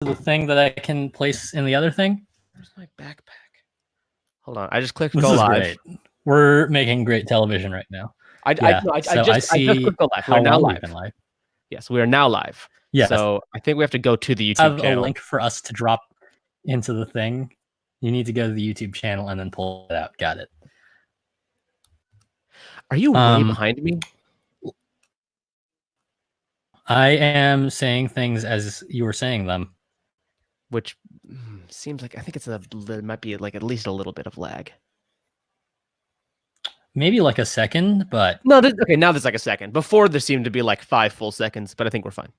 the thing that I can place in the other thing? Where's my backpack? Hold on. I just clicked This go is live. great. We're making great television right now. I just clicked go live. We're now live. Yes, we are now live. Yes. So I think we have to go to the YouTube channel. Have a link for us to drop into the thing. You need to go to the YouTube channel and then pull it out. Got it. Are you way behind me? I am saying things as you were saying them. Which seems like, I think it might be like at least a little bit of lag. Maybe like a second, but... No, okay, now there's like a second. Before there seemed to be like 5 full seconds, but I think we're fine.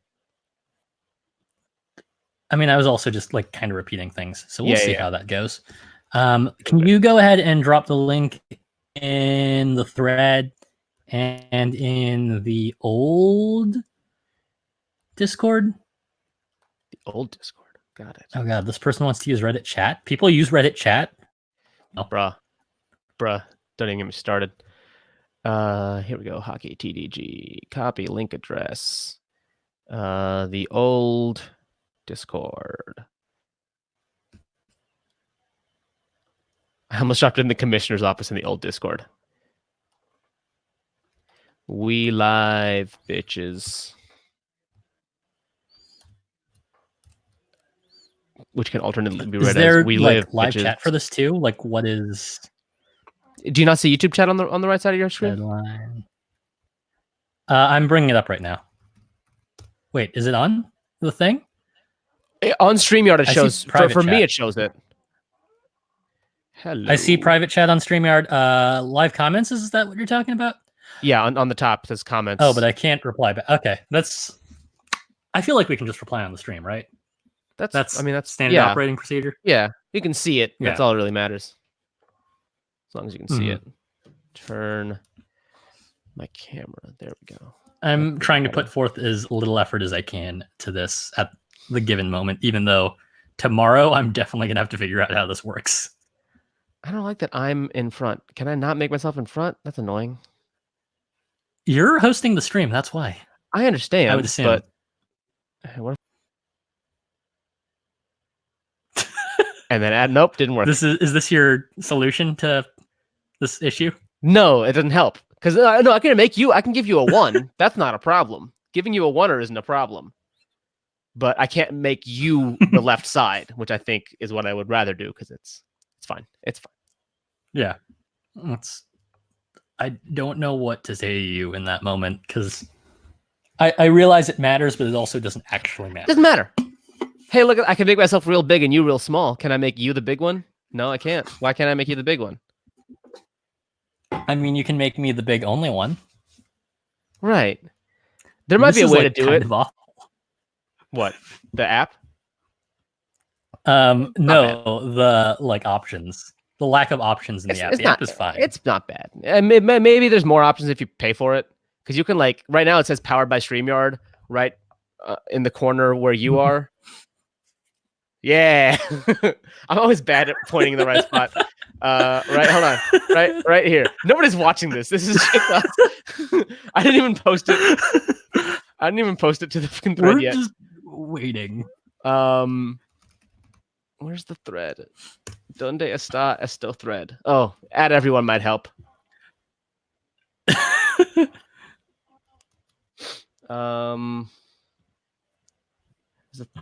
I mean, I was also just like kind of repeating things. So we'll see how that goes. Can you go ahead and drop the link in the thread and in the old Discord? The old Discord. Got it. Oh god, this person wants to use Reddit chat. People use Reddit chat? No. Bruh. Don't even get me started. Here we go. Hockey TDG. Copy link address. The old Discord. I almost dropped it in the commissioner's office in the old Discord. We live, bitches. Which can alternately be read as "We live." Live bitches. Chat for this too? Like, what is? Do you not see YouTube chat on the right side of your screen? Deadline. I'm bringing it up right now. Wait, is it on the thing? On StreamYard, it shows. For me, it shows it. Hello. I see private chat on StreamYard. Live comments, is that what you're talking about? Yeah, on the top it says comments. Oh, but I can't reply back. Okay, I feel like we can just reply on the stream, right? That's standard operating procedure. Yeah, you can see it. That's all that really matters. As long as you can see it. Turn my camera. There we go. I'm trying to put forth as little effort as I can to this at the given moment, even though tomorrow I'm definitely gonna have to figure out how this works. I don't like that I'm in front. Can I not make myself in front? That's annoying. You're hosting the stream, that's why. I understand. I would assume. But what and then nope, didn't work. Is this your solution to this issue? No, it doesn't help. Because no, I can give you a 1. That's not a problem. Giving you a 1er isn't a problem. But I can't make you the left side, which I think is what I would rather do because it's fine. It's fine. Yeah. I don't know what to say to you in that moment because I realize it matters, but it also doesn't actually matter. Doesn't matter. Hey, look, I can make myself real big and you real small. Can I make you the big one? No, I can't. Why can't I make you the big one? I mean, you can make me the big only one. Right. There might be a way to do it. What? The app? No, the options. The lack of options in the app. The app is fine. It's not bad. Maybe there's more options if you pay for it. Because you can right now it says powered by StreamYard right in the corner where you are. Yeah. I'm always bad at pointing in the right spot. Right, hold on. Right here. Nobody's watching this. This is shit. I didn't even post it. I didn't even post it to the fucking thread yet. We're just waiting. Where's the thread? Donde está esto thread? Oh, add everyone might help.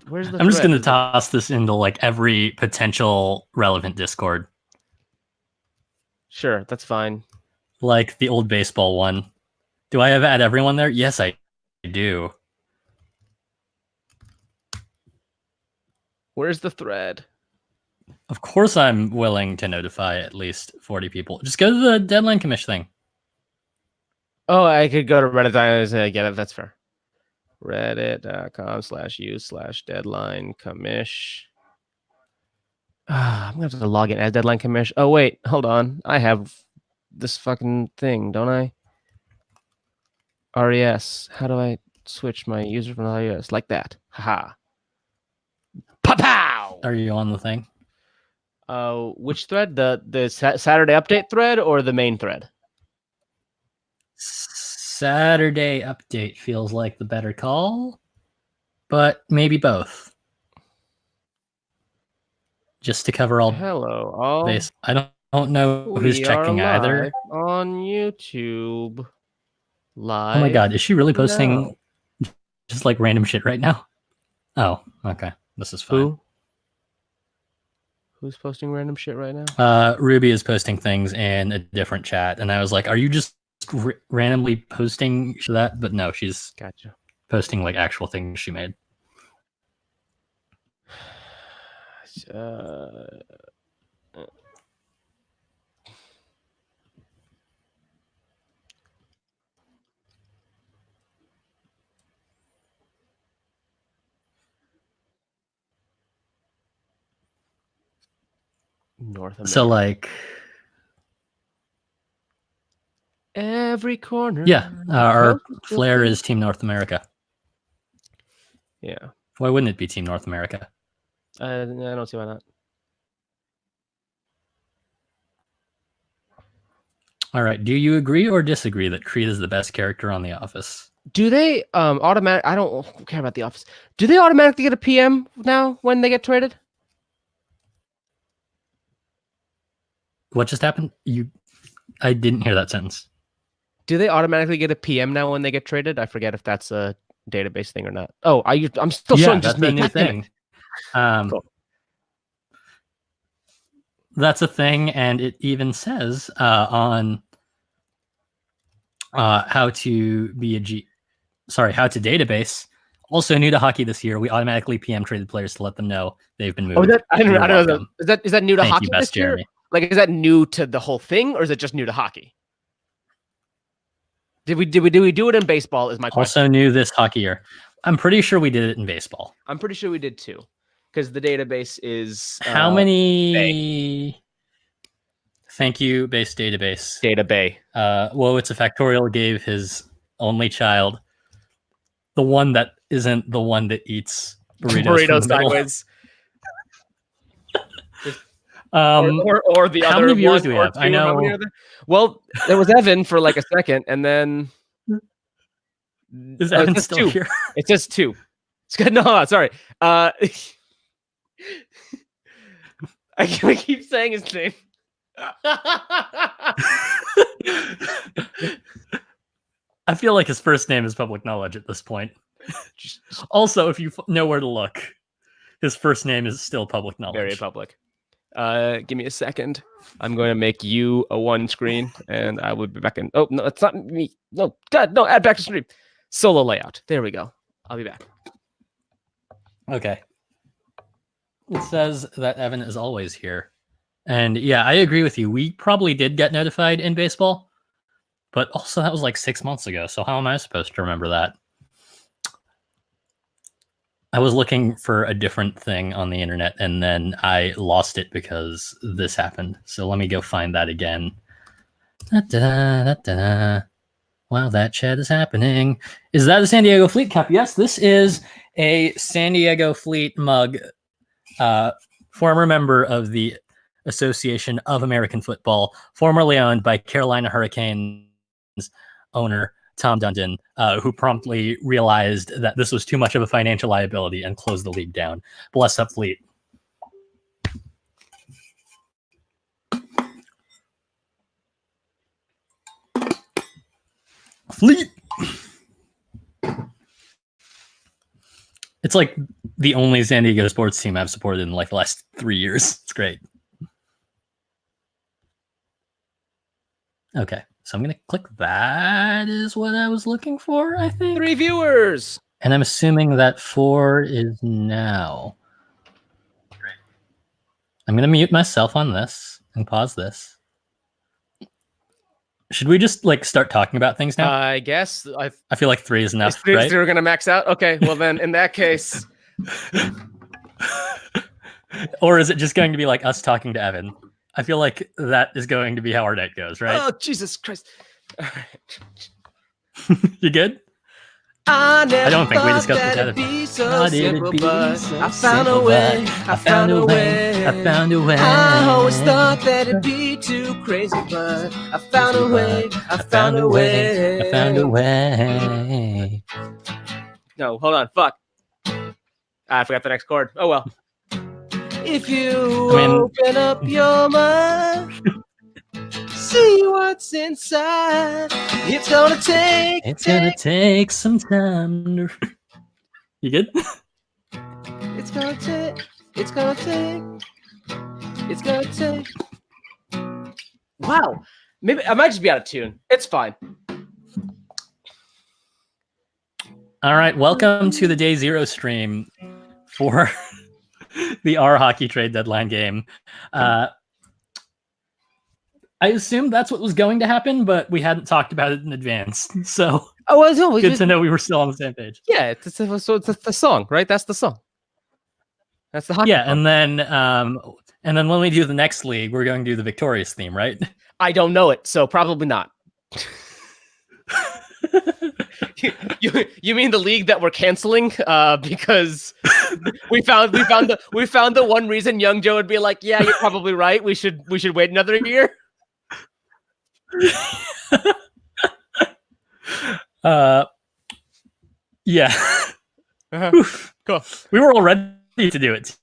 Where's the I'm just gonna toss this into every potential relevant Discord. Sure, that's fine. Like the old baseball one. Do I have add everyone there? Yes, I do. Where's the thread? Of course I'm willing to notify at least 40 people. Just go to the deadline commish thing. Oh, I could go to Reddit and get it. That's fair. Reddit.com/u/deadline commish. I'm going to have to log in as deadline commish. Oh, wait. Hold on. I have this fucking thing, don't I? RES. How do I switch my user from RES? Like that. Haha. Pow! Are you on the thing? Which thread? The Saturday update thread or the main thread? Saturday update feels like the better call, but maybe both. just to cover all Hello, base. I don't know who's checking either. On YouTube. Live. Oh my god, is she really posting just like random shit right now? Oh, okay. This is fine. Who's posting random shit right now? Ruby is posting things in a different chat, and I was like, "Are you just randomly posting that?" But no, she's posting like actual things she made. North America. So like every corner. Yeah, our flair is Team North America. Yeah. Why wouldn't it be Team North America? I don't see why not. All right. Do you agree or disagree that Creed is the best character on The Office? Do they automatic? I don't care about The Office. Do they automatically get a PM now when they get traded? What just happened? I didn't hear that sentence. Do they automatically get a PM now when they get traded? I forget if that's a database thing or not. Oh, I'm still showing just me. New thing. Cool. That's a thing, and it even says on how to database. Also new to hockey this year, we automatically PM traded players to let them know they've been moved. Oh, I don't know. Is that new to hockey this year? Jeremy. Like, is that new to the whole thing, or is it just new to hockey? Did we do it in baseball? Is my question. Also new this hockey year. I'm pretty sure we did it in baseball. I'm pretty sure we did too, because the database is how many? Thank you, base database. Database. Well, it's a factorial gave his only child, the one that isn't the one that eats burritos sideways. Or the how other. How many viewers do we have? I know. Well, there was Evan for like a second, and then is Evan still here? It says 2. It's good. No, sorry. I keep saying his name. I feel like his first name is public knowledge at this point. Also, if you know where to look, his first name is still public knowledge. Very public. Give me a second. I'm going to make you a one screen, and I will be back in. Oh, no, it's not me. No, God, no, add back to stream. Solo layout. There we go. I'll be back. Okay. It says that Evan is always here. And yeah, I agree with you. We probably did get notified in baseball, but also that was like 6 months ago. So how am I supposed to remember that? I was looking for a different thing on the internet and then I lost it because this happened. So let me go find that again. While that chat is happening. Is that a San Diego Fleet cup? Yes, this is a San Diego Fleet mug. Former member of the Association of American Football, formerly owned by Carolina Hurricanes owner Tom Dundon, who promptly realized that this was too much of a financial liability and closed the league down. Bless up, Fleet. Fleet! It's like the only San Diego sports team I've supported in like the last 3 years. It's great. Okay, so I'm going to click that is what I was looking for, I think. 3 viewers! And I'm assuming that 4 is now. Great. I'm going to mute myself on this and pause this. Should we just like start talking about things now? I guess. I feel like 3 is enough, right? We're going to max out? Okay, well then, in that case... Or is it just going to be like us talking to Evan? I feel like that is going to be how our night goes, right? Oh, Jesus Christ. All right. You good? I don't think we discussed this other thing. So simple, but I found a way. I found a way. I found a way. I always thought that it'd be too crazy, but I found a way. I found a way. I found a way. No, hold on. Fuck. I forgot the next chord. Oh, well. If you open up your mind, see what's inside. It's gonna take some time. You good? It's gonna take. Wow. Maybe I might just be out of tune. It's fine. All right. Welcome to the Day Zero stream for the R Hockey trade deadline game. I assumed that's what was going to happen, but we hadn't talked about it in advance. So good to know we were still on the same page. Yeah, it's the song, right? That's the song. That's the hockey song. And then when we do the next league, we're going to do the Victorious theme, right? I don't know it, so probably not. You mean the league that we're canceling? Because we found the one reason Young Joe would be like, yeah, you're probably right. We should wait another year. Yeah. Cool. We were all ready to do it.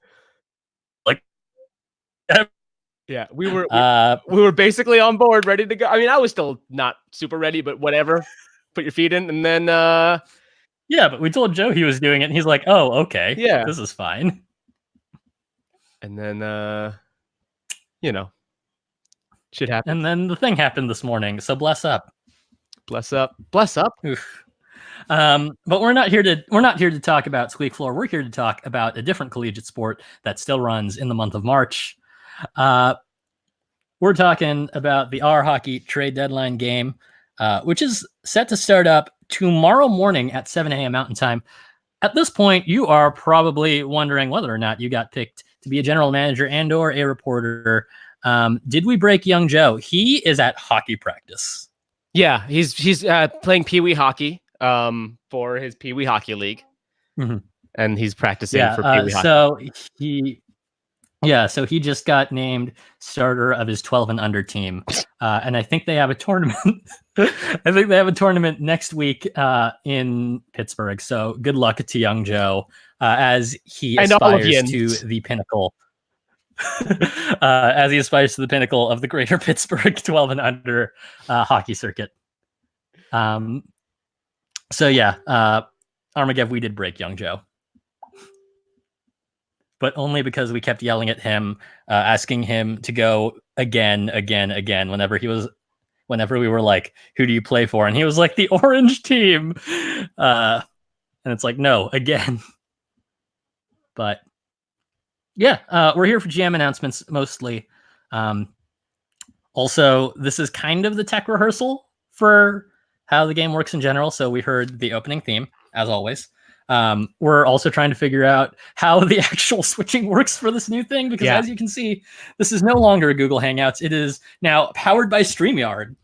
Yeah, we were basically on board, ready to go. I mean, I was still not super ready, but whatever. Put your feet in, and then yeah, but we told Joe he was doing it, and he's like, "Oh, okay, yeah, this is fine." And then shit happened. And then the thing happened this morning. So bless up. Oof. But we're not here to talk about Squeak Floor. We're here to talk about a different collegiate sport that still runs in the month of March. We're talking about the R Hockey trade deadline game, which is set to start up tomorrow morning at 7 a.m. Mountain Time. At this point, you are probably wondering whether or not you got picked to be a general manager and or a reporter. Did we break Young Joe? He is at hockey practice. Yeah, he's playing Pee Wee hockey for his Pee Wee Hockey League, and he's practicing for Pee Wee hockey. So he just got named starter of his 12 and under team, and I think they have a tournament. I think they have a tournament next week in Pittsburgh. So good luck to Young Joe as he aspires to the pinnacle. As he aspires to the pinnacle of the greater Pittsburgh 12 and under hockey circuit. Armagev, we did break Young Joe. But only because we kept yelling at him, asking him to go again, whenever we were like, who do you play for? And he was like, the orange team. And it's like, no, again. But yeah, we're here for GM announcements mostly. Also, this is kind of the tech rehearsal for how the game works in general. So we heard the opening theme, as always. We're also trying to figure out how the actual switching works for this new thing, because as you can see, this is no longer a Google Hangouts. It is now powered by StreamYard.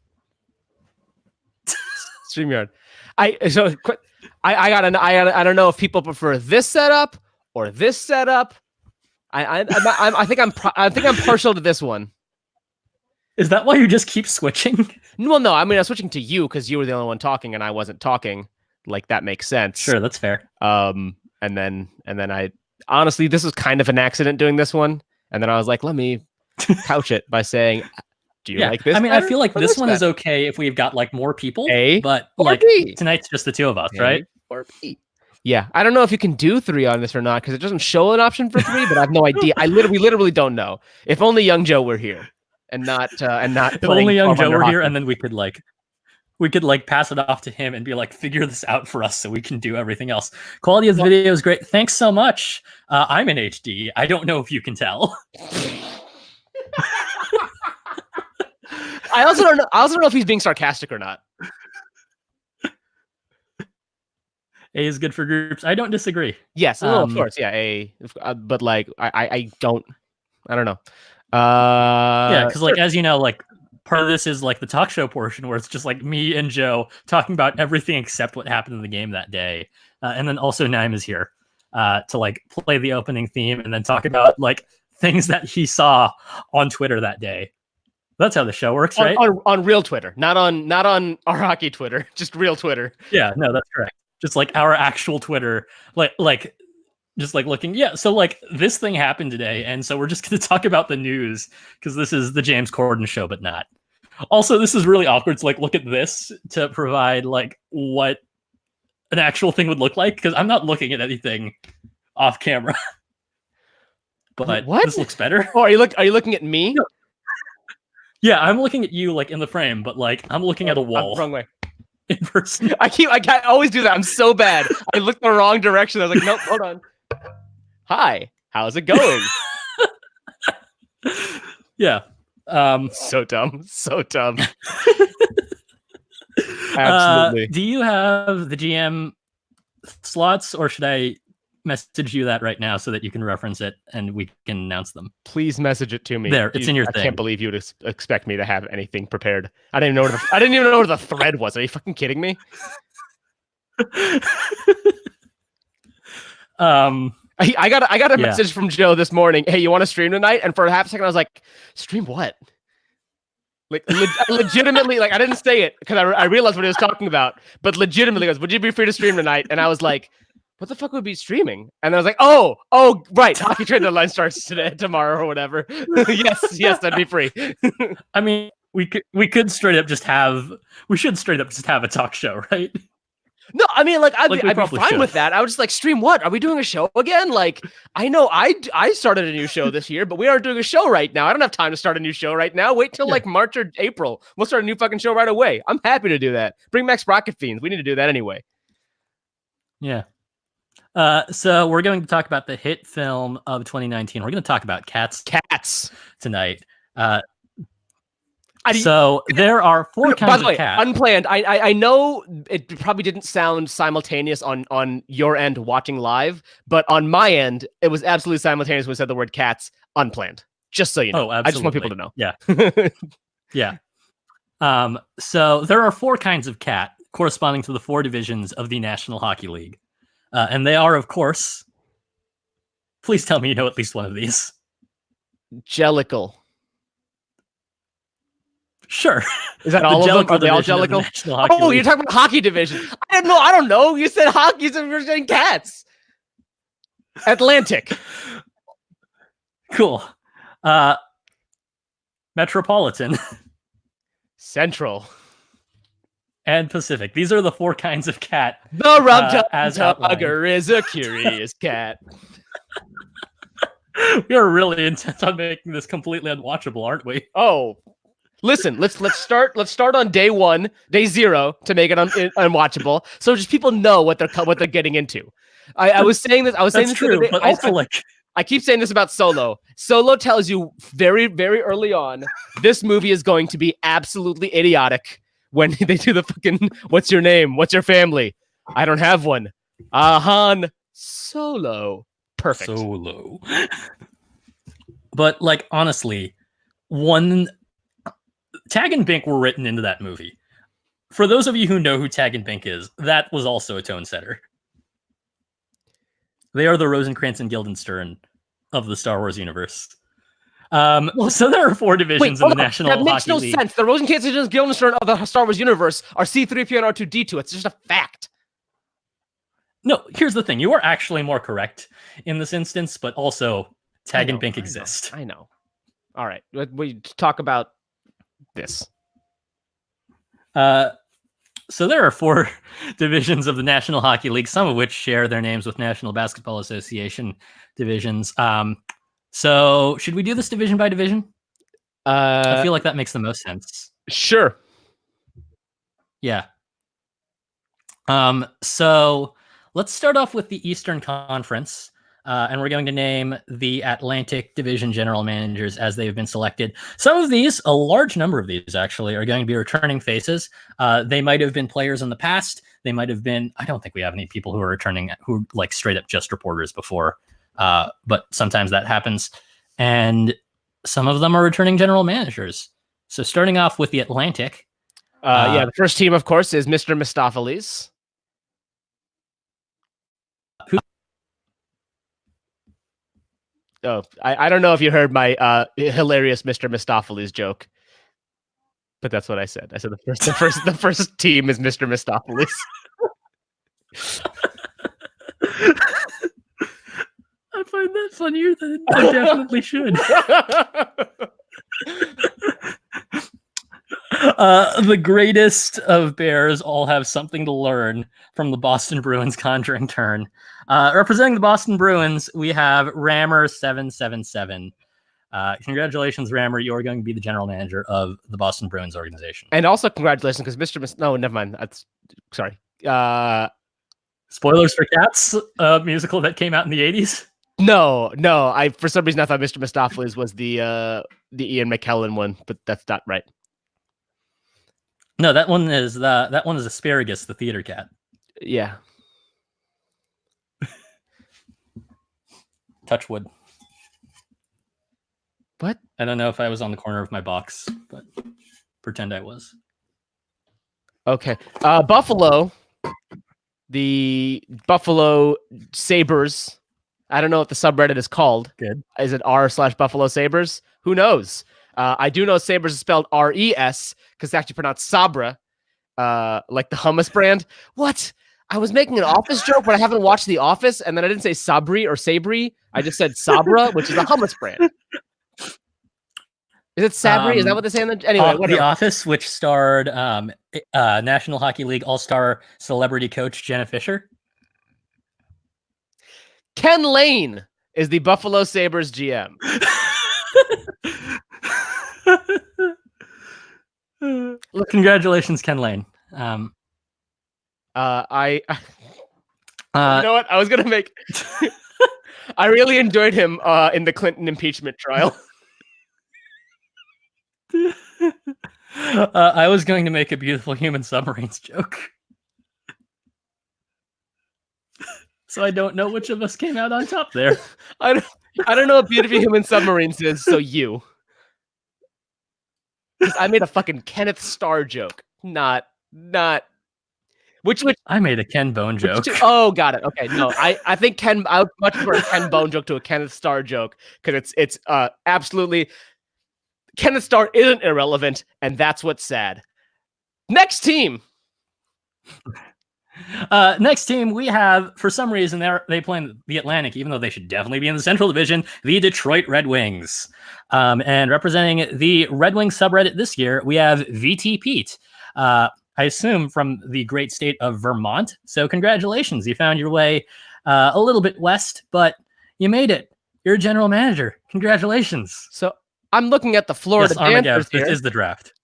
I don't know if people prefer this setup or this setup. I think I'm partial to this one. Is that why you just keep switching? Well, no. I mean, I'm switching to you because you were the only one talking and I wasn't talking. Like, that makes sense. Sure, that's fair. And then I honestly, this was kind of an accident doing this one. And then I was like, let me couch it by saying, do you like this? I mean, I feel like this one is okay if we've got like more people, but like tonight's just the two of us, right? Or B. Yeah, I don't know if you can do 3 on this or not because it doesn't show an option for 3, but I have no idea. We literally don't know. If only Young Joe were here and not if only Young Joe were here, and then we could pass it off to him and be like, figure this out for us so we can do everything else. Quality of the video is great. Thanks so much. I'm in HD. I don't know if you can tell. I also don't know if he's being sarcastic or not. A is good for groups. I don't disagree. Yes, of course. Yeah, A. But like, I don't know. Yeah, because like, as you know, like, part of this is like the talk show portion where it's just like me and Joe talking about everything except what happened in the game that day. And then also Naim is here to like play the opening theme and then talk about like things that he saw on Twitter that day. That's how the show works, right? On real Twitter, not on our hockey Twitter, just real Twitter. Yeah, no, that's correct. Just like our actual Twitter, like just like looking. Yeah, so like this thing happened today, and so we're just going to talk about the news because this is the James Corden show, but not. Also, this is really awkward to like look at this to provide like what an actual thing would look like because I'm not looking at anything off camera. But what? This looks better. Oh, are you looking at me? No. Yeah, I'm looking at you like in the frame, but like I'm looking at a wall. Wrong way. In person. I always do that. I'm so bad. I looked the wrong direction. I was like, nope, hold on. Hi, how's it going? Yeah. So dumb. So dumb. Absolutely. Do you have the GM slots, or should I message you that right now so that you can reference it and we can announce them? Please message it to me. There, it's in your thing. I can't believe you would expect me to have anything prepared. I didn't even know where the thread was. Are you fucking kidding me? I got a message from Joe this morning. Hey, you want to stream tonight? And for a half a second, I was like, stream what? Like legitimately, like I didn't say it because I realized what he was talking about. But legitimately, goes, would you be free to stream tonight? And I was like, what the fuck would be streaming? And I was like, oh, right, hockey trade deadline starts tomorrow or whatever. yes, I'd be free. I mean, we should straight up just have a talk show, right? No, I mean, like I'd be fine with that. I was just like, stream what? Are we doing a show again? Like, I know I started a new show this year, but we aren't doing a show right now. I don't have time to start a new show right now. Wait till like March or April. We'll start a new fucking show right away. I'm happy to do that. Bring back Sprocket Fiends. We need to do that anyway. Yeah. So we're going to talk about the hit film of 2019. We're going to talk about Cats tonight. So there are four kinds of cats. Unplanned. I know it probably didn't sound simultaneous on your end watching live, but on my end, it was absolutely simultaneous when we said the word cats. Unplanned. Just so you know. Oh, absolutely. I just want people to know. Yeah. Yeah. So there are four kinds of cat corresponding to the four divisions of the National Hockey League. And they are, of course, please tell me you know at least one of these. Jellicle. Sure. Is that all of them? Are they all Jellicle? Oh, you're talking about hockey division. I don't know. You said hockey, so you're saying cats. Atlantic. Cool. Metropolitan. Central. And Pacific. These are the four kinds of cat. The Rum-Tugger is a curious cat. We are really intent on making this completely unwatchable, aren't we? Oh, listen. Let's start on day 0 to make it unwatchable, so just people know what they're getting into. I was saying this. That's true, but also like I keep saying this about Solo. Solo tells you very, very early on this movie is going to be absolutely idiotic. When they do the fucking, what's your name? What's your family? I don't have one. Han Solo. Perfect. Solo. But like, honestly, Tag and Bink were written into that movie. For those of you who know who Tag and Bink is, that was also a tone setter. They are the Rosencrantz and Guildenstern of the Star Wars universe. So there are four divisions in the National Hockey League. That makes no sense. The Rosencrantz and Guildenstern of the Star Wars universe are C-3PO and R2-D2. It's just a fact. No, here's the thing. You are actually more correct in this instance, but also Tag and Bink exist. I know. All right. We talk about this. So there are four divisions of the National Hockey League, some of which share their names with National Basketball Association divisions. So should we do this division by division? I feel like that makes the most sense. Sure. Yeah. So let's start off with the Eastern Conference. And we're going to name the Atlantic Division general managers as they've been selected. Some of these, a large number of these actually, are going to be returning faces. They might have been players in the past. They might have been, I don't think we have any people who are returning, who like straight up just reporters before. But sometimes that happens. And some of them are returning general managers. So starting off with the Atlantic. The first team, of course, is Mr. Mistopheles. Oh, I don't know if you heard my hilarious Mr. Mistopheles joke, but that's what I said. I said the first team is Mr. Mistopheles. find that funnier than I definitely should. The greatest of bears all have something to learn from the Boston Bruins conjuring turn. Representing the Boston Bruins, we have Rammer777. Congratulations, Rammer. You are going to be the general manager of the Boston Bruins organization. And also congratulations, because No, never mind. That's sorry. Spoilers for Cats, a musical that came out in the 80s. No. For some reason I thought Mr. Mistopheles was the Ian McKellen one, but that's not right. No, that one is Asparagus, the theater cat. Yeah. Touch wood. What? I don't know if I was on the corner of my box, but pretend I was. Okay. Buffalo. The Buffalo Sabres. I don't know what the subreddit is called. Good. Is it r/Buffalo Sabres? Who knows? I do know Sabres is spelled R-E-S because it's actually pronounced Sabra, like the hummus brand. What? I was making an Office joke, but I haven't watched The Office, and then I didn't say Sabri or Sabri. I just said Sabra, which is a hummus brand. Is it Sabri? Is that what they say? Anyway, The Office, which starred National Hockey League All-Star celebrity coach Jenna Fisher. Ken Lane is the Buffalo Sabres GM. Congratulations, Ken Lane. You know what? I was gonna make. I really enjoyed him in the Clinton impeachment trial. I was going to make a Beautiful Human Submarines joke. So I don't know which of us came out on top there. I don't know what Beautiful Human Submarines is, so you. I made a fucking Kenneth Starr joke. Not which I made a Ken Bone joke. Oh, got it. Okay, no, I think I would much prefer a Ken Bone joke to a Kenneth Starr joke because it's absolutely Kenneth Starr isn't irrelevant, and that's what's sad. Next team. Next team, we have, for some reason, they play in the Atlantic, even though they should definitely be in the Central Division, the Detroit Red Wings. And representing the Red Wings subreddit this year, we have VT Pete. I assume from the great state of Vermont. So congratulations. You found your way a little bit west, but you made it. You're a general manager. Congratulations. So I'm looking at the Florida Danthers here. This is the draft.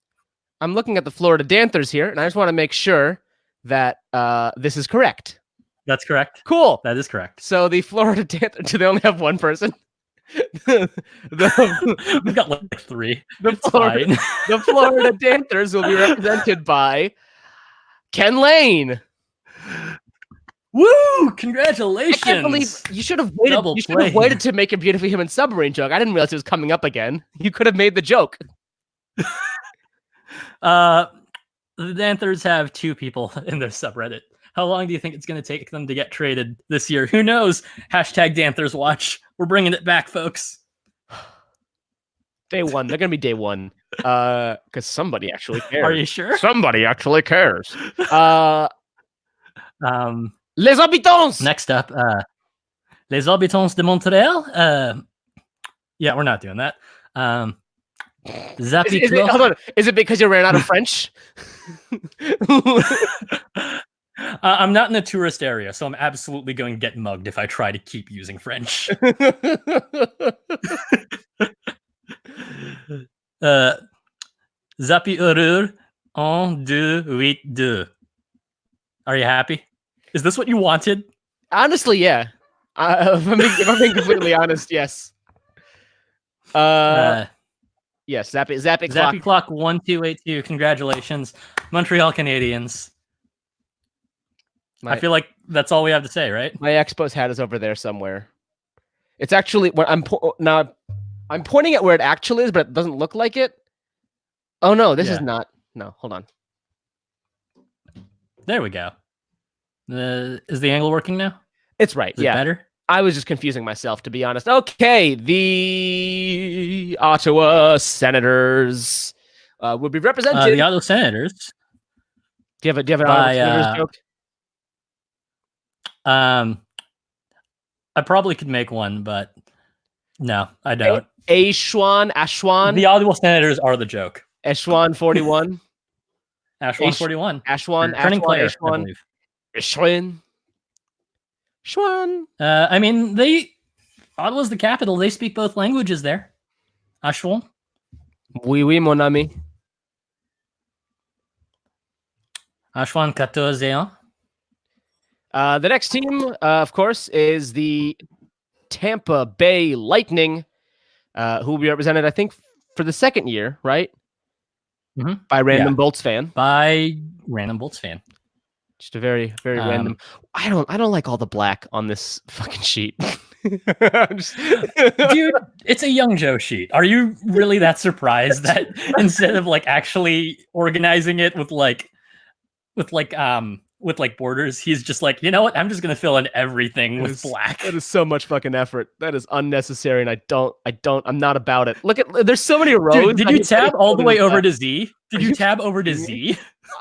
I'm looking at the Florida Danthers here, and I just want to make sure that this is correct. That's correct. Cool. That is correct. So the Florida Danthers, do they only have one person? We've got like three. The Florida Danthers will be represented by Ken Lane. Woo! Congratulations! I can't believe you should have waited. You should have waited to make a Beautiful Human Submarine joke. I didn't realize it was coming up again. You could have made the joke. The Danthers have 2 people in their subreddit. How long do you think it's going to take them to get traded this year? Who knows? Hashtag Danthers watch. We're bringing it back, folks. Day one. They're going to be day one. Because somebody actually cares. Are you sure? Somebody actually cares. Les Habitants! Next up, Les Habitants de Montréal. Yeah, we're not doing that. Hold on. Is it because you ran out of French? I'm not in a tourist area, so I'm absolutely going to get mugged if I try to keep using French. Zapi Urur 1, 2, 8, 2. Are you happy? Is this what you wanted? Honestly, yeah. If I'm being completely honest, yes. Yes, Zappy Clock 1282. Congratulations, Montreal Canadiens. I feel like that's all we have to say, right? My Expos hat is over there somewhere. It's actually when I'm pointing at where it actually is, but it doesn't look like it. Oh no, this is not. No, hold on. There we go. Is the angle working now? It's right. Is it better? I was just confusing myself, to be honest. Okay, the Ottawa Senators will be represented. The Ottawa Senators. Do you have an Ottawa Senators joke? I probably could make one, but no, I don't. Ashwan. The Audible Senators are the joke. Ashwan 41. Ashwan 41. Ashwan. Returning player, Ashwan. I believe. Ashwan. I mean, Ottawa's the capital. They speak both languages there. Ashwan. Oui, mon ami. Ashwan 14. The next team, of course, is the Tampa Bay Lightning, who will be represented, I think, for the second year, right? Mm-hmm. By Random Bolts fan. By Random Bolts fan. Just a very, very random. I don't like all the black on this fucking sheet. Dude, it's a Young Joe sheet. Are you really that surprised that instead of like actually organizing it with borders, he's just like, you know what? I'm just gonna fill in everything with black. That is so much fucking effort. That is unnecessary, and I'm not about it. Look at, there's so many rows. Dude, did you tab all the way over to Z? Did you tab over to Z?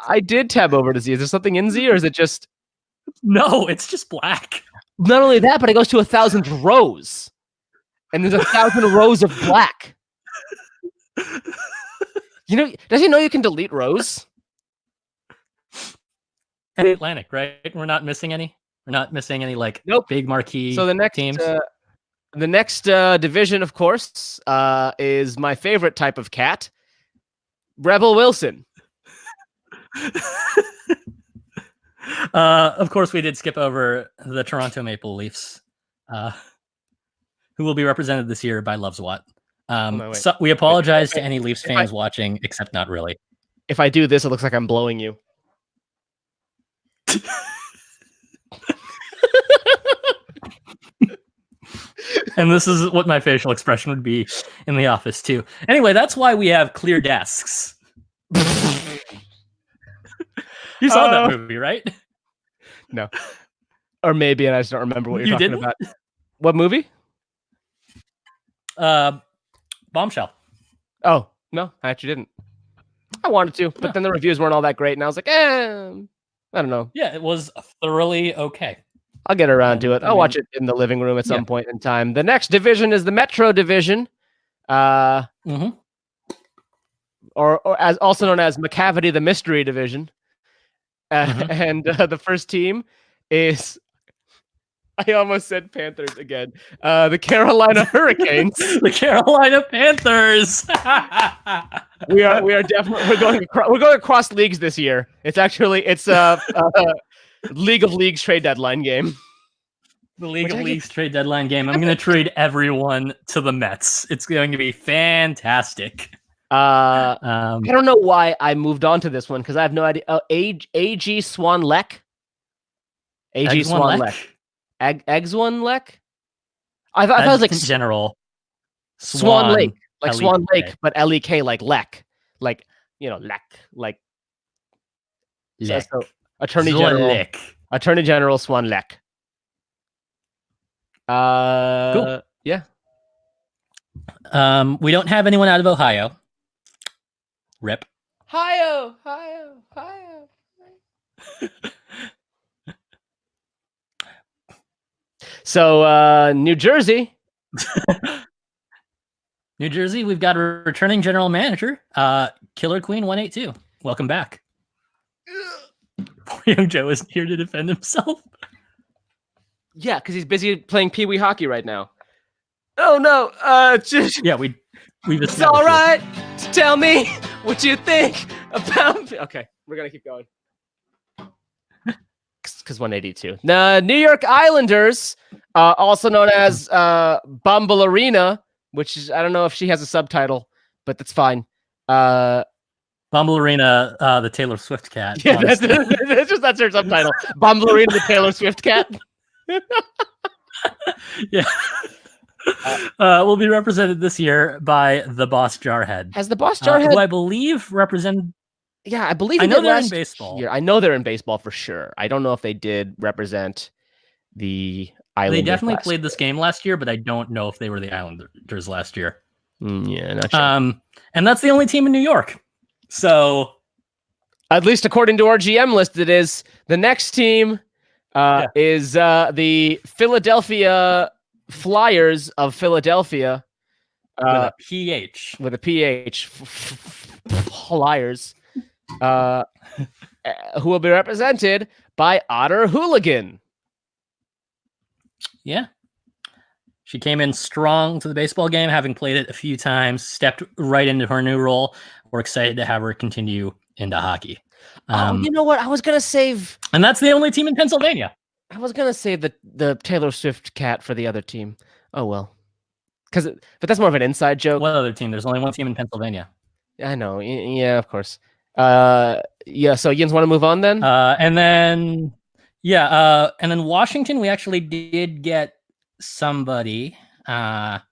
I did tab over to Z. Is there something in Z, or is it just? No, it's just black. Not only that, but it goes to 1,000 rows, and there's 1,000 rows of black. You know? Does he know you can delete rows? Atlantic, right? We're not missing any. We're not missing any big marquee. So the next teams. The next division, of course, is my favorite type of cat, Rebel Wilson. Of course, we did skip over the Toronto Maple Leafs, who will be represented this year by Loves Watt. So we apologize to any Leafs fans watching, except not really. If I do this, it looks like I'm blowing you. And this is what my facial expression would be in the office too. Anyway, that's why we have clear desks. You saw that movie, right? No. Or maybe, and I just don't remember what you're talking about. What movie? Bombshell. Oh, no, I actually didn't. I wanted to, but then the reviews weren't all that great, and I was like, I don't know. Yeah, it was thoroughly okay. I'll get around to it. I'll watch it in the living room at some point in time. The next division is the Metro Division, or as also known as McCavity, the Mystery Division. And the first team is, I almost said Panthers again. The Carolina Hurricanes. The Carolina Panthers. we are definitely we're going across leagues this year. It's League of Leagues trade deadline game. The League of Leagues trade deadline game. I'm going to trade everyone to the Mets. It's going to be fantastic. I don't know why I moved on to this one because I have no idea. AG Swan Lek. AG Swan Lek. Eggswan Lek? I thought it was like general. Swan Lake. Like L-E-K. Swan Lake, but L-E-K like Lek. Like, Lek. Like Lek. So, Attorney General Swan Lek. Cool. Yeah. We don't have anyone out of Ohio. Rip. Ohio. So, New Jersey. New Jersey, we've got a returning general manager, Killer Queen 182. Welcome back. Poor young Joe isn't here to defend himself. Yeah, because he's busy playing Pee Wee hockey right now. Oh no! We. It's all right. Tell me what you think about. Okay, we're gonna keep going. Because 182. The New York Islanders, also known as Bumble Arena, which is, I don't know if she has a subtitle, but that's fine. Bumble Arena, the Taylor Swift cat. Yeah, that's her subtitle. Bumble Arena, the Taylor Swift cat. Yeah. Will be represented this year by the Boss Jarhead. Has the Boss Jarhead, who I believe represented. Yeah, I believe. I know they're in baseball. Year. I know they're in baseball for sure. I don't know if they did represent the Islanders. They definitely played this game last year, but I don't know if they were the Islanders last year. Yeah, not sure. And that's the only team in New York. So, at least according to our GM list, it is. The next team is the Philadelphia Flyers of Philadelphia. With a PH. With a PH. Flyers. Who will be represented by Otter Hooligan. Yeah. She came in strong to the baseball game, having played it a few times, stepped right into her new role. We're excited to have her continue into hockey. You know what? I was going to save... And that's the only team in Pennsylvania. I was going to save the Taylor Swift cat for the other team. Oh, well. But that's more of an inside joke. What other team? There's only one team in Pennsylvania. I know. Yeah, of course. Yeah, so Yins want to move on then? And then Washington, we actually did get somebody. It's not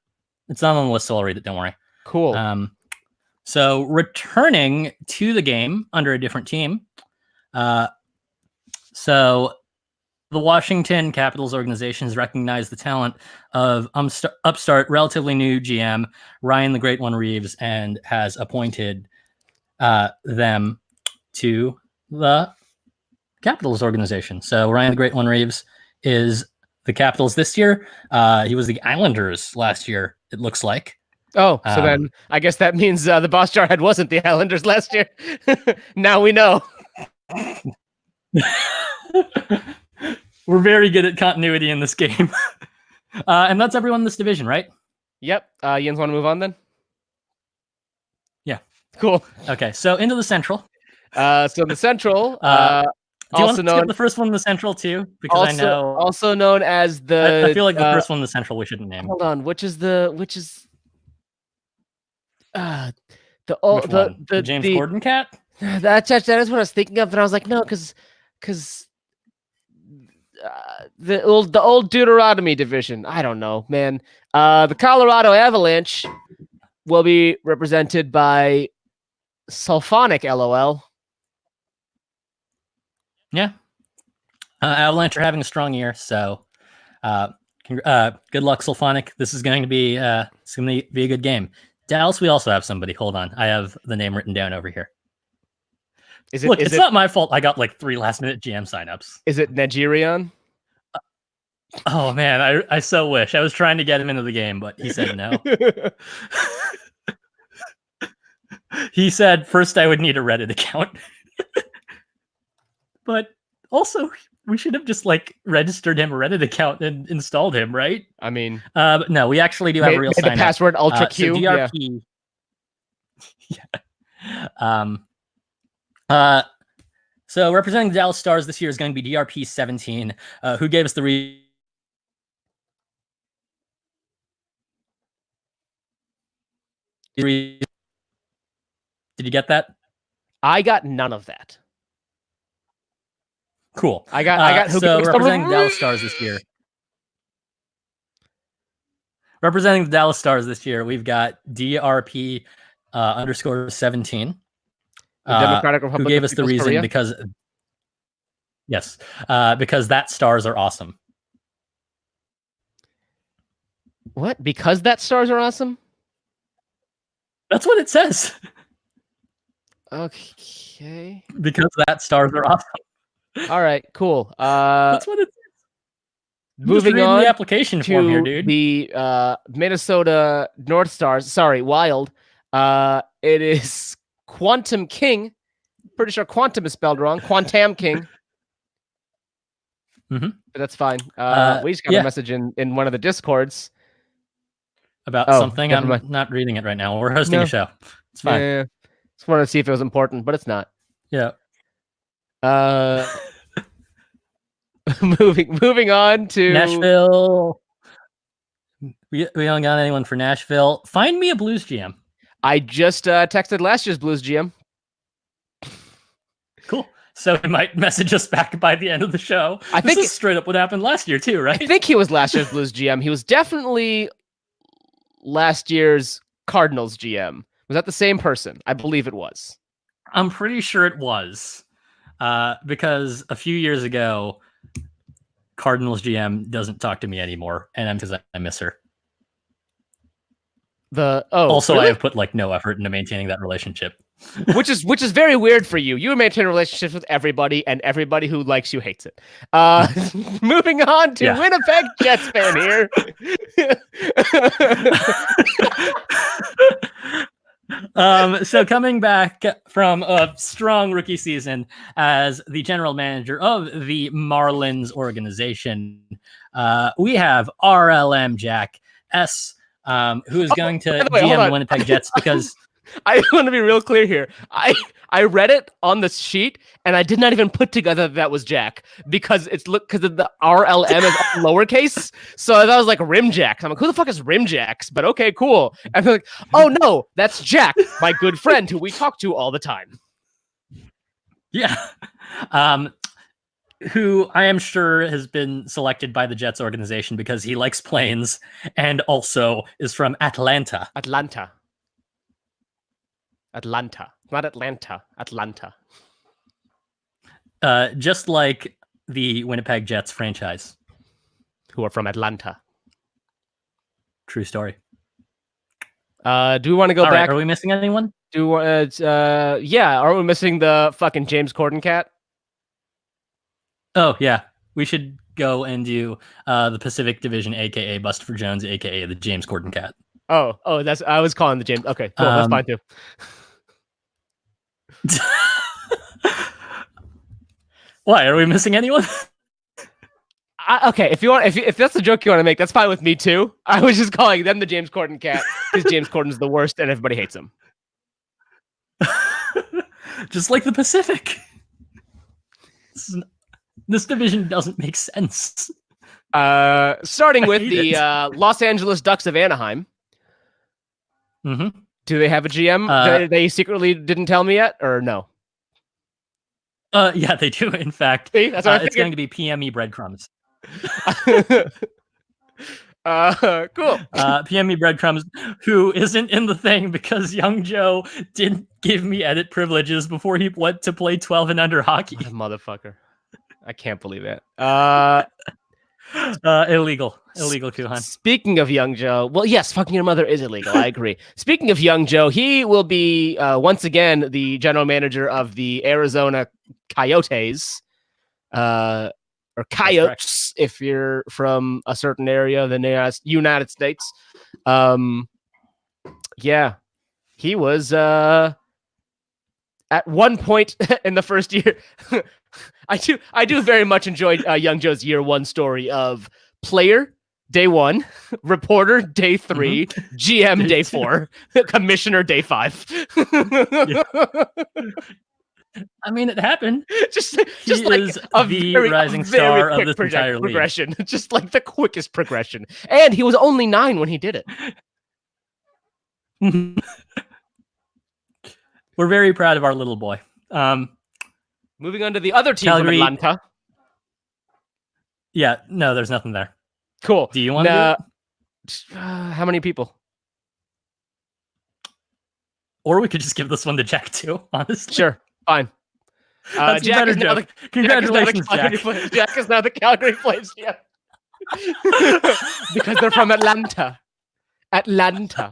on the list, so I'll read it. Don't worry. Cool. So returning to the game under a different team. So the Washington Capitals organization has recognized the talent of upstart, relatively new GM Ryan the Great One Reeves and has appointed them to the Capitals organization. So Ryan the Great One Reeves is the Capitals this year. He was the Islanders last year, it looks like. Oh, so then I guess that means the Boss Jarhead wasn't the Islanders last year. Now we know. We're very good at continuity in this game. And that's everyone in this division, right? Yep. Yins want to move on then? Yeah. Cool. Okay, so into the Central. So the Central, do you want to skip the first one in the Central too? Because I know also known as the. I feel like the first one in the Central we shouldn't name. Hold on, which is the James Gordon cat. That is what I was thinking of, but I was like, no, because the old Deuteronomy division. I don't know, man. The Colorado Avalanche will be represented by Sulphonic, LOL. Yeah. Avalanche are having a strong year, so good luck, Sulphonic. This is going to be a good game. Dallas, we also have somebody. Hold on. I have the name written down over here. It's not my fault. I got like 3 last-minute GM signups. Is it Nigerian? Oh, man. I so wish. I was trying to get him into the game, but he said no. He said first I would need a Reddit account. But also, we should have just like registered him a Reddit account and installed him, right? I mean, but no, we actually do have a real sign. The password Ultra Q. So DRP. Yeah. So representing the Dallas Stars this year is going to be DRP 17, who gave us the Did you get that? I got none of that. Cool. I got who so representing the Dallas Stars this year. Representing the Dallas Stars this year, we've got DRP _ 17. The Democratic Republic who gave us the reason Korea? because that Stars are awesome. What? Because that Stars are awesome? That's what it says. Okay. Because that Stars are awesome. All right, cool. That's what it says. Moving on the application form here, dude. The Minnesota North Stars. Sorry, Wild. It is Quantum King. Pretty sure Quantum is spelled wrong. Quantam King. Mm-hmm. But that's fine. We just got a message in one of the Discords about something. I'm not reading it right now. We're hosting a show. It's fine. Yeah. Just wanted to see if it was important, but it's not. Yeah. Moving on to Nashville. We don't got anyone for Nashville. Find me a Blues GM. I just texted last year's Blues GM. Cool. So he might message us back by the end of the show. This is straight up what happened last year too, right? I think he was last year's Blues GM. He was definitely last year's Cardinals GM. Was that the same person? I believe it was. I'm pretty sure it was. Because a few years ago, Cardinals GM doesn't talk to me anymore, and because I miss her. Also, really? I have put like no effort into maintaining that relationship. which is very weird for you. You maintain relationships with everybody, and everybody who likes you hates it. Moving on to Winnipeg Jets fan here. So coming back from a strong rookie season as the general manager of the Marlins organization, we have RLM Jack S, who is going to GM the Winnipeg Jets because... I want to be real clear here. I read it on the sheet and I did not even put together that was Jack because because of the RLM is lowercase. So I thought it was like Rim Jack. I'm like, who the fuck is Rim Jacks? But okay, cool. And they're like, oh no, that's Jack, my good friend who we talk to all the time. Yeah. Who I am sure has been selected by the Jets organization because he likes planes and also is from Atlanta. Not Atlanta. Atlanta. Just like the Winnipeg Jets franchise, who are from Atlanta. True story. Do we want to go back? Right, are we missing anyone? Yeah. Are we missing the fucking James Corden cat? Oh yeah, we should go and do the Pacific Division, aka Buster Jones, aka the James Corden cat. Oh, I was calling the James. Okay, cool. That's fine too. Why are we missing anyone? Okay, if that's the joke you want to make, that's fine with me too. I was just calling them the James Corden cat because James Corden's the worst and everybody hates him. Just like the Pacific. This division doesn't make sense. Starting with the Los Angeles Ducks of Anaheim. Mm-hmm. Do they have a GM? They secretly didn't tell me yet, or no? Yeah, they do. In fact, see, that's what it's going to be PME Breadcrumbs. Cool. PME Breadcrumbs, who isn't in the thing because Young Joe didn't give me edit privileges before he went to play 12 and under hockey. Motherfucker. I can't believe that. Illegal, Kuhan. Speaking of Young Joe, well, yes, fucking your mother is illegal. I agree. Speaking of Young Joe, he will be once again the general manager of the Arizona Coyotes, or Coyotes, if you're from a certain area of the United States. Yeah, he was at one point in the first year. I do very much enjoy Young Joe's year one story of player day 1, reporter day 3, GM day 4, commissioner day 5. Yeah. I mean, it happened. Just like the rising star of this entire league. Progression, just like the quickest progression. And he was only 9 when he did it. We're very proud of our little boy. Moving on to the other team from Atlanta. Yeah, no, there's nothing there. Cool. Do you want to do it? How many people? Or we could just give this one to Jack too, honestly. Sure, fine. That's Jack a better joke. Congratulations, Jack. Jack is now the Calgary Flames GM. Because they're from Atlanta. Atlanta.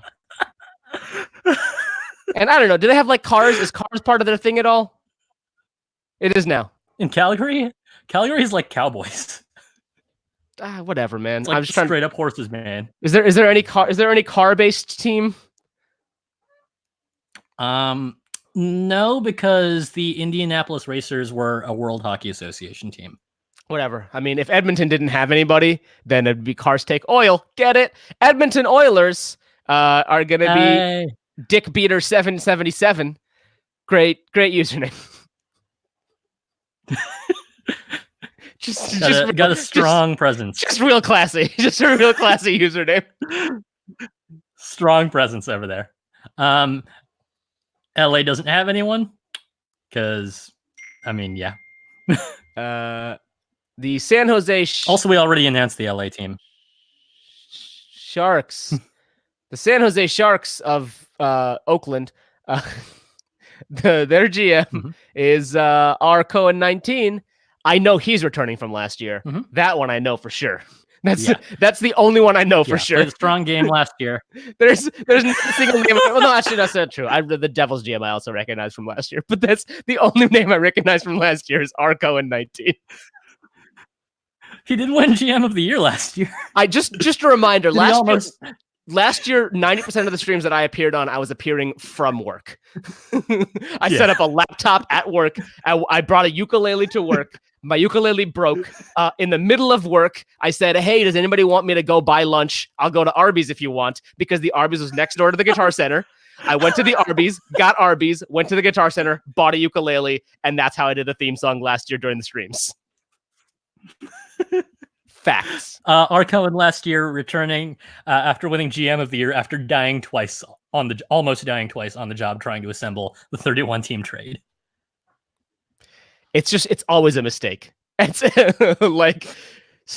And I don't know, do they have like cars? Is cars part of their thing at all? It is now. In Calgary? Calgary's like Cowboys. Whatever, man. Like I'm just trying straight up horses, man. Is there any car-based team? No, because the Indianapolis Racers were a World Hockey Association team. Whatever. I mean, if Edmonton didn't have anybody, then it'd be Cars Take Oil. Get it? Edmonton Oilers are going to be Dick Beater 777. Great username. just got a strong presence. Just real classy. Just a real classy username. Strong presence over there. LA doesn't have anyone because, I mean, yeah. The San Jose. Also, we already announced the LA team. Sharks. The San Jose Sharks of Oakland. Their GM is R. Cohen 19. I know he's returning from last year. That one I know for sure. That's the only one I know for sure. Played a strong game last year. There's no single name. Well, no, actually, that's not true. The Devils GM I also recognize from last year, but that's the only name I recognize from last year is Arco in 19. He did win GM of the year last year. I just a reminder. Last year, 90% of the streams that I appeared on, I was appearing from work. I set up a laptop at work. I brought a ukulele to work. My ukulele broke. In the middle of work, I said, hey, does anybody want me to go buy lunch? I'll go to Arby's if you want, because the Arby's was next door to the Guitar Center. I went to the Arby's, got Arby's, went to the Guitar Center, bought a ukulele, and that's how I did the theme song last year during the streams. Facts. Arcohen last year returning after winning GM of the year after almost dying twice on the job trying to assemble the 31 team trade. It's always a mistake. It's like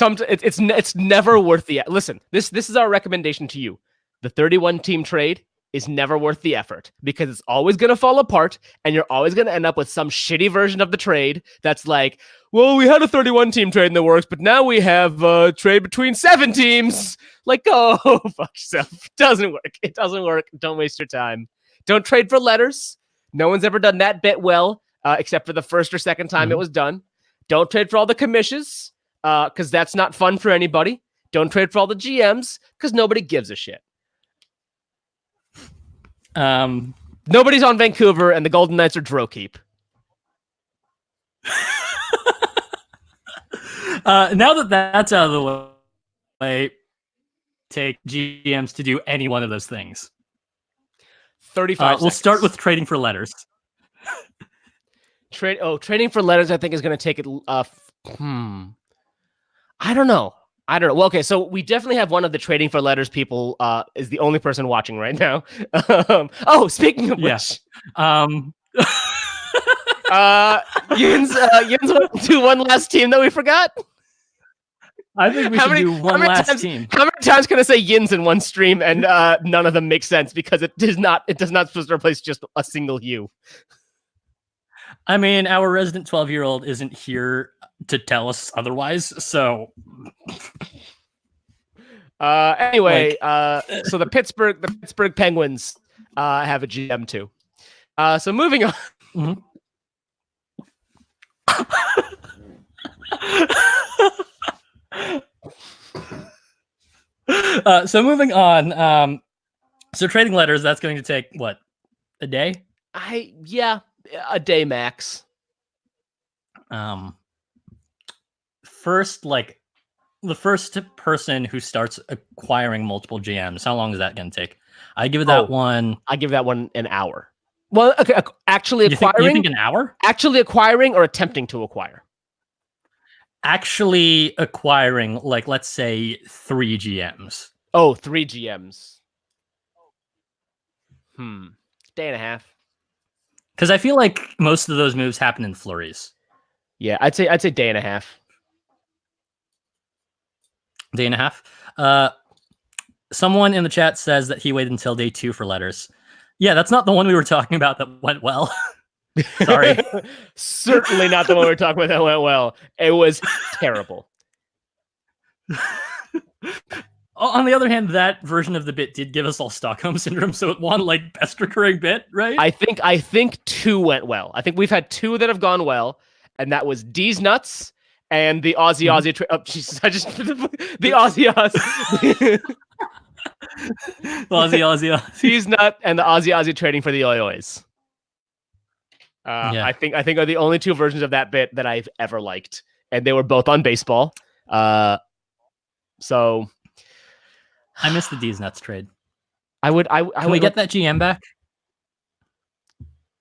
it's never worth the listen. This is our recommendation to you. The 31 team trade is never worth the effort because it's always going to fall apart and you're always going to end up with some shitty version of the trade that's like, well, we had a 31 team trade in the works, but now we have a trade between 7 teams. Like, oh, fuck yourself. It doesn't work. It doesn't work. Don't waste your time. Don't trade for letters. No one's ever done that bit well, except for the first or second time it was done. Don't trade for all the commissions, because that's not fun for anybody. Don't trade for all the GMs, because nobody gives a shit. Nobody's on Vancouver, and the Golden Knights are Drokeep. Now that that's out of the way, take GMs to do any one of those things. 35 We'll start with trading for letters. Trading for letters, I think, is going to take it. I don't know. Well, okay, so we definitely have one of the trading for letters people is the only person watching right now. Speaking of which, Yin's went to one last team that we forgot. I think we should do one last team. How many times can I say Yins in one stream and none of them make sense because it does not supposed to replace just a single U. I mean, our resident 12-year-old isn't here to tell us otherwise, so anyway, so the Pittsburgh Penguins have a GM too. So moving on. Mm-hmm. So moving on. So trading letters, that's going to take what? A day? A day max. First, like the first person who starts acquiring multiple GMs, how long is that going to take? I give that one an hour. Well, okay, actually acquiring. You think an hour? Actually acquiring or attempting to acquire? Actually acquiring, like, let's say 3 GMs. Oh, 3 GMs. Day and a half. Because I feel like most of those moves happen in flurries. Yeah, I'd say day and a half. Day and a half. Someone in the chat says that he waited until day 2 for letters. Yeah, that's not the one we were talking about that went well. Sorry. Certainly not the one we were talking about that went well. It was terrible. On the other hand, that version of the bit did give us all Stockholm Syndrome, so it won like best recurring bit, right? I think 2 went well. I think we've had 2 that have gone well, and that was D's Nuts and the Aussie. Jesus, the Aussie. Aussie. D's Nut and the Aussie trading for the Oyoys. I think are the only 2 versions of that bit that I've ever liked, and they were both on baseball. So. I missed the D's Nuts trade. Can we get that GM back?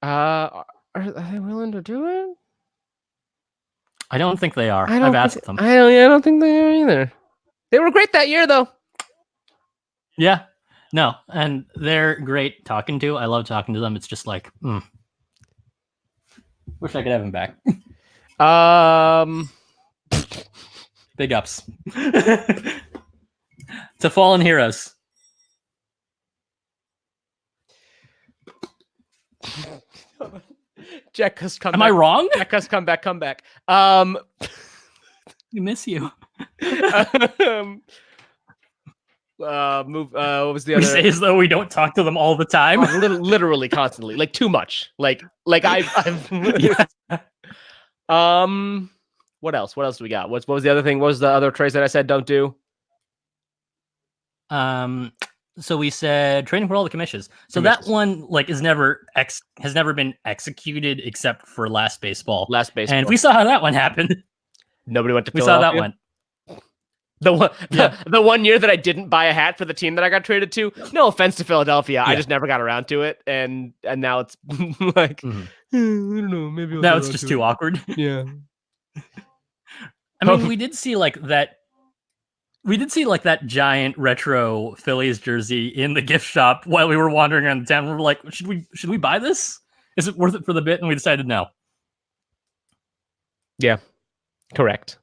Are they willing to do it? I don't think they are. I've asked them. I don't think they are either. They were great that year, though. Yeah. No, and they're great talking to. I love talking to them. It's just like, wish I could have him back. Big ups. To fallen heroes. Jack has come Am back. I wrong? Jack has come back. We miss you. What was the We other? say as though we don't talk to them all the time. Literally constantly, like too much. Like I've. Yeah. What else? What else do we got? What was the other thing? What was the other trace that I said don't do? So we said trading for all the commissions. So that one like has never been executed except for last baseball. And we saw how that one happened. Nobody went to We Philadelphia. saw that one. The 1 year that I didn't buy a hat for the team that I got traded to. No offense to Philadelphia, I just never got around to it, and now it's like I don't know. Maybe now it's just too awkward. Yeah. I mean, we did see like that giant retro Phillies jersey in the gift shop while we were wandering around the town. We were like, should we buy this? Is it worth it for the bit? And we decided no. Yeah, correct.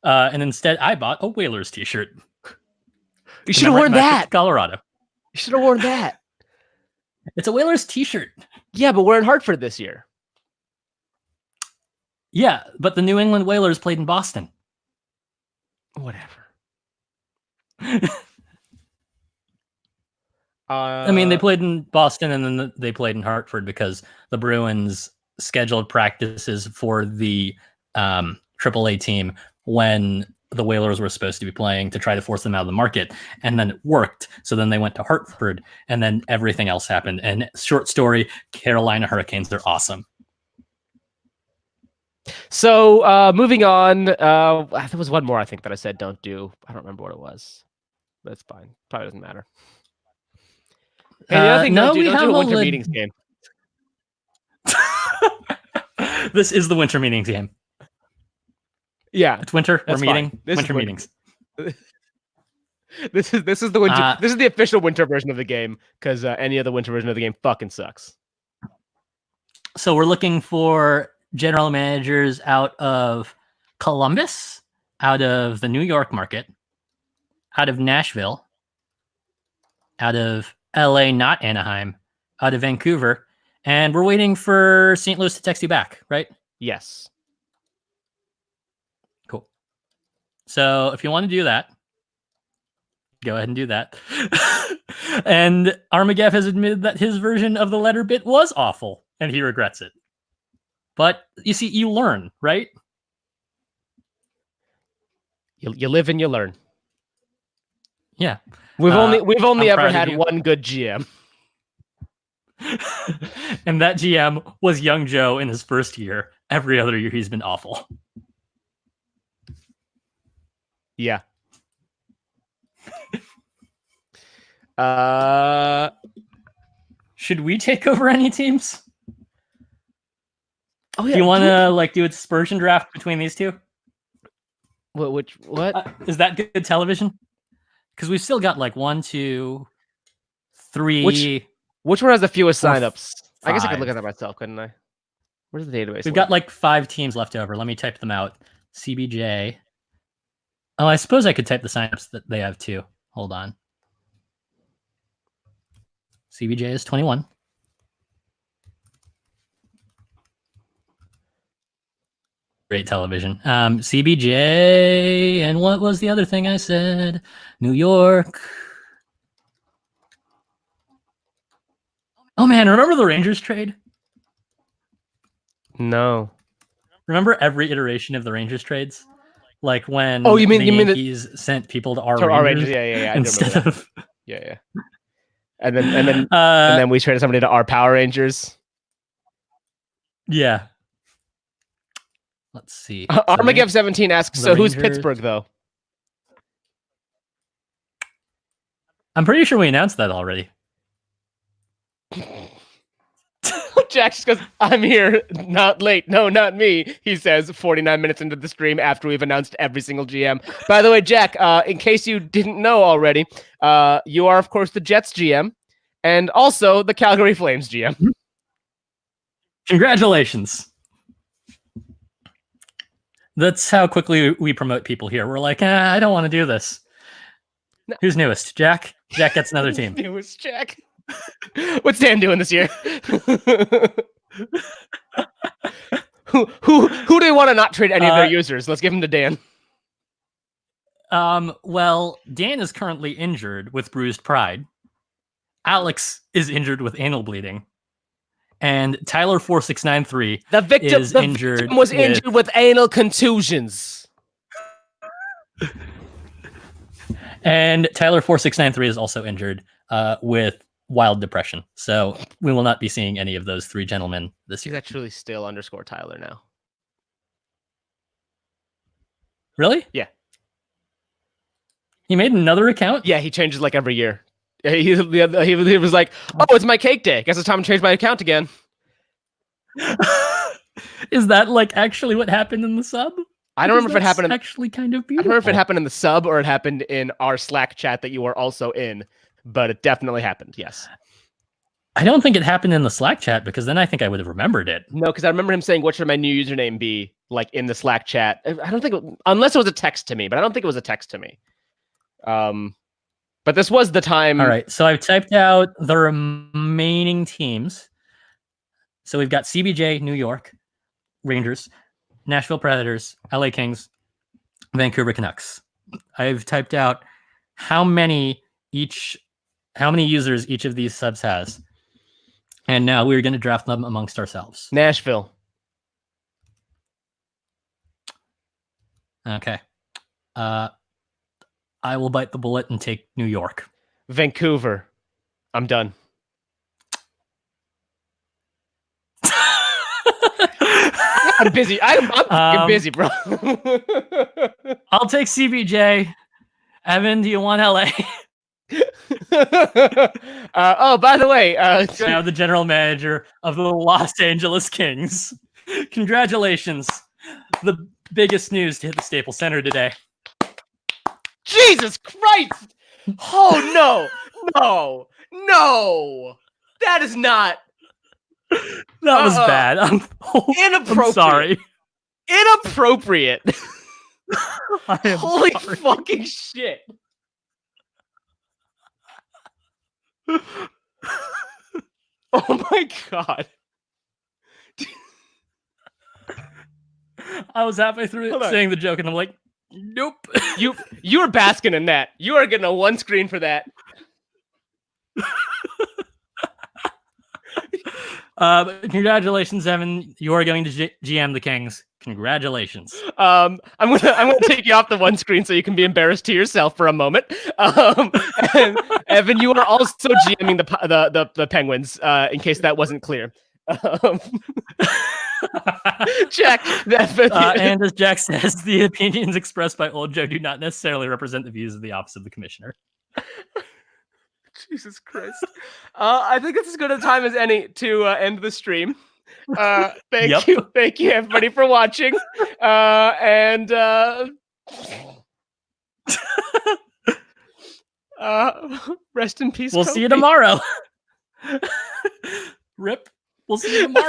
And instead, I bought a Whalers t-shirt. You should have worn that. Colorado. You should have worn that. It's a Whalers t-shirt. Yeah, but we're in Hartford this year. Yeah, but the New England Whalers played in Boston. Whatever. I mean, they played in Boston and then they played in Hartford because the Bruins scheduled practices for the AAA team when the Whalers were supposed to be playing to try to force them out of the market. And then it worked. So then they went to Hartford and then everything else happened. And short story, Carolina Hurricanes, they're awesome. So moving on, there was one more I think that I said don't do. I don't remember what it was. But it's fine. Probably doesn't matter. Hey, the other thing, don't do a winter meetings game. This is the winter meetings game. Yeah, it's winter. We're meeting. Winter meetings. This is the winter. This is the official winter version of the game because any other winter version of the game fucking sucks. So we're looking for general managers out of Columbus, out of the New York market, out of Nashville, out of LA, not Anaheim, out of Vancouver, and we're waiting for St. Louis to text you back, right? Yes. Cool. So if you want to do that, go ahead and do that. And Armagev has admitted that his version of the letter bit was awful, and he regrets it. But you see, you learn, right? You live and you learn. Yeah. We've only ever had one good GM. And that GM was Young Joe in his first year. Every other year he's been awful. Yeah. Should we take over any teams? Oh yeah. Do you want to do a dispersion draft between these two? What? Is that good television? Because we've still got 1, 2, 3. Which one has the fewest signups? I guess I could look at that myself, couldn't I? Where's the database? We've got 5 teams left over. Let me type them out. CBJ. Oh, I suppose I could type the signups that they have too. Hold on. CBJ is 21. Great television. CBJ, and what was the other thing I said? New York. Oh man, remember the Rangers trade? No. Remember every iteration of the Rangers trades? Like when you mean the Yankees sent people to our Rangers? Yeah. Instead of yeah. And then we traded somebody to our Power Rangers. Yeah. Let's see. Armagev17 asks, so who's Pittsburgh, though? I'm pretty sure we announced that already. Jack just goes, I'm here, not late. No, not me, he says 49 minutes into the stream after we've announced every single GM. By the way, Jack, in case you didn't know already, you are, of course, the Jets GM and also the Calgary Flames GM. Congratulations. That's how quickly we promote people here. We're like, I don't want to do this. No. Who's newest? Jack? Jack gets another team. Newest Jack. What's Dan doing this year? Who do we want to not trade any of their users? Let's give him to Dan. Well, Dan is currently injured with bruised pride. Alex is injured with anal bleeding. And Tyler 4693 the victim was injured with anal contusions. And Tyler 4693 is also injured with wild depression. So we will not be seeing any of those three gentlemen this year. He's actually still _ Tyler now. Really? Yeah. He made another account? Yeah, he changes like every year. He was like, oh, it's my cake day. Guess it's time to change my account again. Is that like actually what happened in the sub? I don't remember if it happened. Actually, kind of beautiful. I don't remember if it happened in the sub or it happened in our Slack chat that you were also in, but it definitely happened. Yes. I don't think it happened in the Slack chat because then I think I would have remembered it. No, because I remember him saying, "What should my new username be?" Like in the Slack chat. I don't think, unless it was a text to me, but I don't think it was a text to me. But this was the time. All right, so I've typed out the remaining teams. So we've got CBJ, New York Rangers, Nashville Predators, LA Kings, Vancouver Canucks. I've typed out how many users each of these subs has. And now we're going to draft them amongst ourselves. Nashville. Okay. I will bite the bullet and take New York. Vancouver. I'm done. I'm busy. I'm busy, bro. I'll take CBJ. Evan, do you want LA? Oh, by the way, now the general manager of the Los Angeles Kings. Congratulations. The biggest news to hit the Staples Center today. Jesus Christ! Oh, no! That is not... That was bad. Inappropriate. I'm sorry. Inappropriate. Holy sorry. fucking shit. Oh my god. I was halfway through saying the joke and I'm like, nope. You were basking in that. You are getting a one screen for that. Congratulations, Evan. You are going to GM the Kings. Congratulations. I'm gonna take you off the one screen so you can be embarrassed to yourself for a moment. And Evan, you are also GMing the Penguins. In case that wasn't clear. Jack. And as Jack says, the opinions expressed by Old Joe do not necessarily represent the views of the office of the commissioner. Jesus Christ. I think it's as good a time as any to end the stream. Thank you, everybody, for watching. Rest in peace. We'll see you tomorrow. Rip. We'll see you tomorrow.